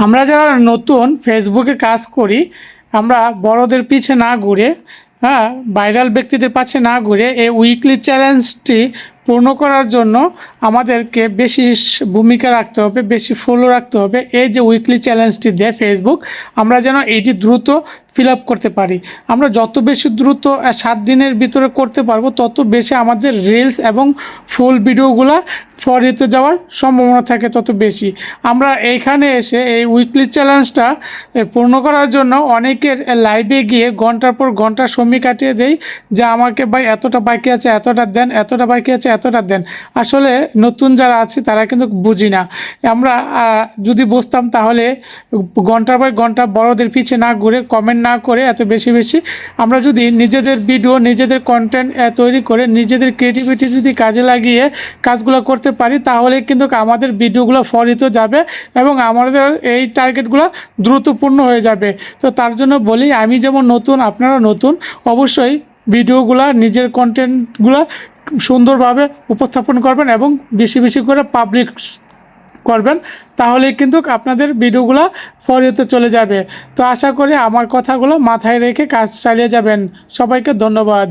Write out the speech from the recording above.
আমরা যারা নতুন ফেসবুকে কাজ করি, আমরা বড়দের পিছে না ঘুরে, ভাইরাল ব্যক্তিদের পাশে না ঘুরে এই উইকলি চ্যালেঞ্জটি পূর্ণ করার জন্য আমাদেরকে বেশি ভূমিকা রাখতে হবে, বেশি ফলো রাখতে হবে। এই যে উইকলি চ্যালেঞ্জটি দেয় ফেসবুক, আমরা যেন এইটি দ্রুত ফিল আপ করতে পারি। আমরা যত বেশি দ্রুত 7 দিনের ভিতরে করতে পারবো, তত বেশি আমাদের রিলস এবং ফুল ভিডিওগুলা ফরিতে যাওয়ার সম্ভাবনা থাকে তত বেশি। আমরা এইখানে এসে এই উইকলি চ্যালেঞ্জটা পূর্ণ করার জন্য অনেকের লাইভে গিয়ে ঘন্টার পর ঘন্টা সময় কাটিয়ে দেই যে আমাকে ভাই এতটা বাকি আছে, এতটা দেন, এতটা বাকি আছে, এতটা দেন। আসলে নতুন যারা আছে তারা কিন্তু বুঝি না। আমরা যদি বুঝতাম তাহলে ঘন্টার পর ঘন্টা বড়দের পিছে না ঘুরে, কমেন্ট না করে, এত বেশি বেশি আমরা যদি নিজেদের ভিডিও, নিজেদের কন্টেন্ট তৈরি করে, নিজেদের ক্রিয়েটিভিটি যদি কাজে লাগিয়ে কাজগুলো করতে পারি, তাহলে কিন্তু আমাদের ভিডিওগুলো ফরিত যাবে এবং আমাদের এই টার্গেটগুলো দ্রুত পূর্ণ হয়ে যাবে। তো তার জন্য বলি, আমি যেমন নতুন, আপনারা নতুন, অবশ্যই ভিডিওগুলো, নিজের কন্টেন্টগুলো সুন্দরভাবে উপস্থাপন করবেন এবং বেশি বেশি করে পাবলিক করবেন, তাহলে কিন্তু আপনাদের ভিডিওগুলো ফরিতে চলে যাবে। তো আশা করি আমার কথাগুলো মাথায় রেখে কাজ চালিয়ে যাবেন। সবাইকে ধন্যবাদ।